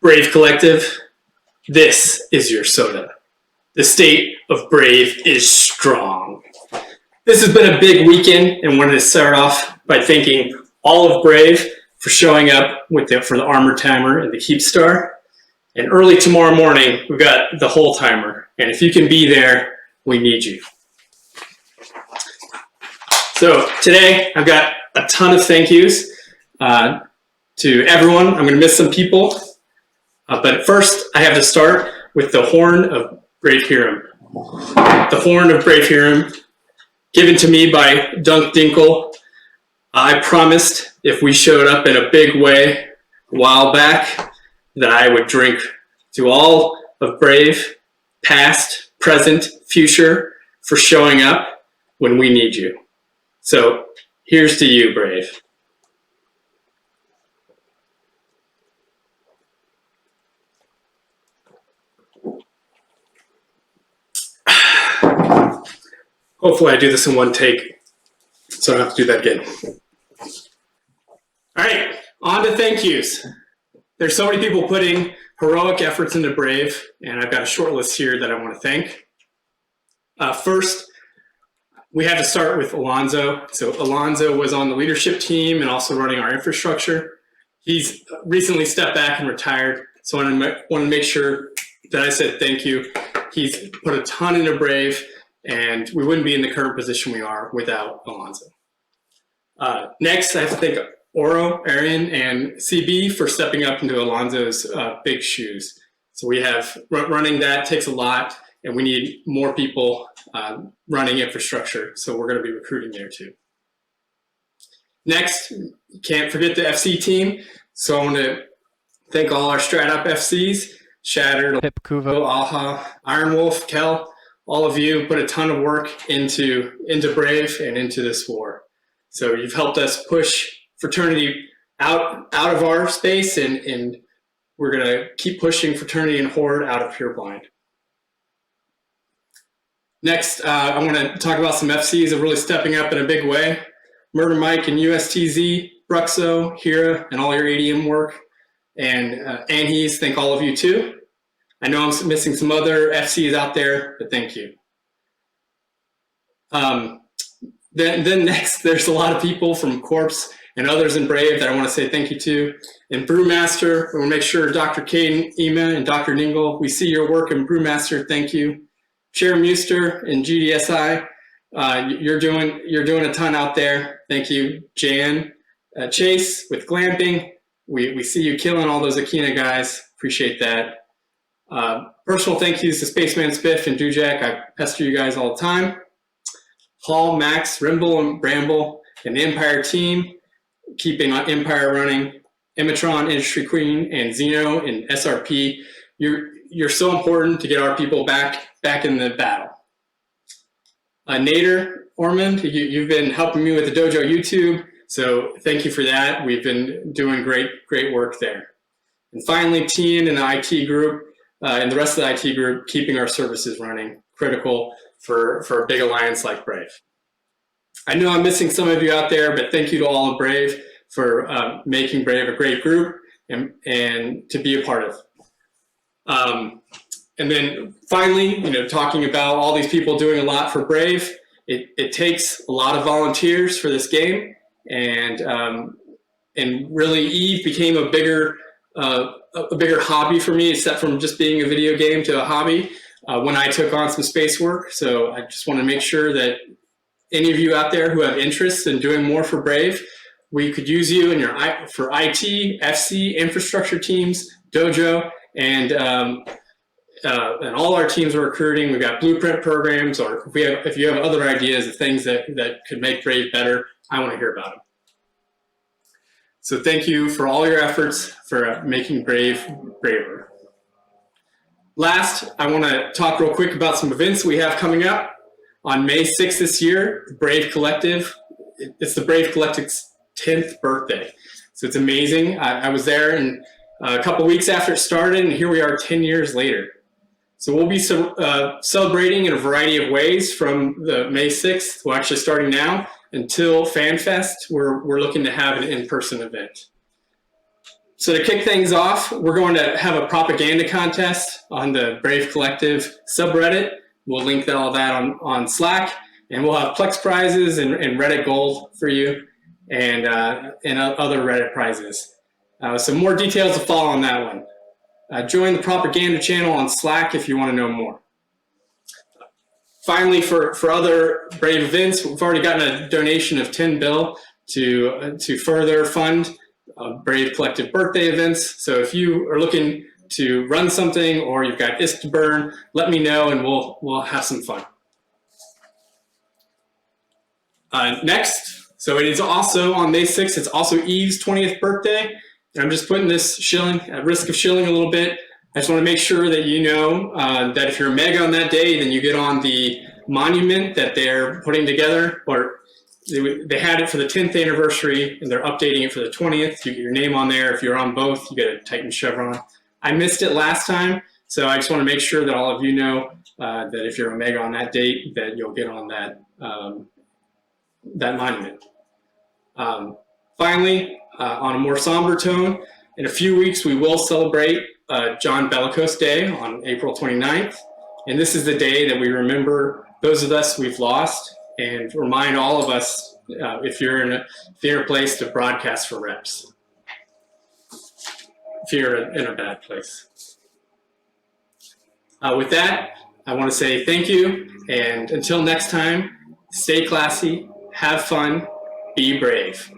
Brave Collective, this is your SOTA. The state of Brave is strong. This has been a big weekend, and wanted to start off by thanking all of Brave for showing up for the armor timer and the keep star. And early tomorrow morning, we've got the whole timer. And if you can be there, we need you. So today, I've got a ton of thank yous to everyone. I'm going to miss some people. But first, I have to start with the Horn of Brave Hiram. The Horn of Brave Hiram, given to me by Dunk Dinkle. I promised if we showed up in a big way a while back that I would drink to all of Brave, past, present, future, for showing up when we need you. So here's to you, Brave. Hopefully I do this in one take, so I don't have to do that again. All right, on to thank yous. There's so many people putting heroic efforts into Brave, and I've got a short list here that I want to thank. First, we have to start with Alonzo. So Alonzo was on the leadership team and also running our infrastructure. He's recently stepped back and retired, so I want to make sure that I said thank you. He's put a ton into Brave, and we wouldn't be in the current position we are without Alonzo. Next, I have to thank Oro, Arian, and CB for stepping up into Alonzo's big shoes. So we have running that takes a lot, and we need more people running infrastructure. So we're going to be recruiting there too. Next, can't forget the FC team. So I want to thank all our StratUp FCs, Shattered, Pip, Kuvo, Aha, Iron Wolf, Kel. All of you put a ton of work into Brave and into this war. So you've helped us push fraternity out of our space, and we're going to keep pushing fraternity and horde out of Pure Blind. Next, I want to talk about some FCs that are really stepping up in a big way. Murder Mike and USTZ, Bruxo, Hira, and all your ADM work. And Anhes, thank all of you too. I know I'm missing some other FCs out there, but thank you. Then next, there's a lot of people from Corpse and others in Brave that I want to say thank you to. And Brewmaster, I want to make sure Dr. Caden, Ema, and Dr. Ningle, we see your work in Brewmaster, thank you. Chair Muster and GDSI, you're doing a ton out there, thank you. Jan, Chase with Glamping, we see you killing all those Akina guys, appreciate that. Personal thank yous to Spaceman Spiff and Dujak. I pester you guys all the time. Hall, Max, Rimble, and Bramble, and the Empire team, keeping Empire running. Emitron, Industry Queen, and Xeno and SRP. You're so important to get our people back in the battle. Nader, Ormond, you've been helping me with the Dojo YouTube, so thank you for that. We've been doing great work there. And finally, Tien and the IT group, and the rest of the IT group, keeping our services running, critical for a big alliance like Brave. I know I'm missing some of you out there, but thank you to all of Brave for making Brave a great group and to be a part of. And then finally, talking about all these people doing a lot for Brave, it takes a lot of volunteers for this game, and really Eve became a bigger hobby for me, except from just being a video game to a hobby when I took on some space work. So I just want to make sure that any of you out there who have interest in doing more for Brave, we could use you in for IT, FC, infrastructure teams, Dojo, and all our teams are recruiting. We've got blueprint programs, or if you have other ideas of things that could make Brave better, I want to hear about them. So thank you for all your efforts for making Brave braver. Last, I want to talk real quick about some events we have coming up. On May 6th this year, the Brave Collective, it's the Brave Collective's 10th birthday. So it's amazing. I was there and a couple weeks after it started, and here we are 10 years later. So we'll be celebrating in a variety of ways from the May 6th, well actually starting now, until FanFest. We're looking to have an in-person event. So to kick things off, we're going to have a propaganda contest on the Brave Collective subreddit. We'll link all that on Slack, and we'll have Plex prizes and Reddit Gold for you, and other Reddit prizes. So more details to follow on that one. Join the propaganda channel on Slack if you want to know more. Finally, for other Brave events, we've already gotten a donation of 10 bill to further fund Brave Collective birthday events. So if you are looking to run something or you've got ISK to burn, let me know and we'll have some fun. Next, so it is also on May 6th, it's also Eve's 20th birthday. And I'm just putting this shilling, at risk of shilling a little bit. I just want to make sure that you know that if you're a mega on that day, then you get on the monument that they're putting together, or they had it for the 10th anniversary and they're updating it for the 20th. You get your name on there. If you're on both, you get a Titan chevron. I missed it last time, so I just want to make sure that all of you know that if you're a mega on that date, that you'll get on that that monument. Finally, on a more somber tone, in a few weeks we will celebrate John Bellicose Day on April 29th, and this is the day that we remember those of us we've lost and remind all of us, if you're in a place, to broadcast for reps if you're in a bad place. With that, I want to say thank you, and until next time, stay classy, have fun, be brave.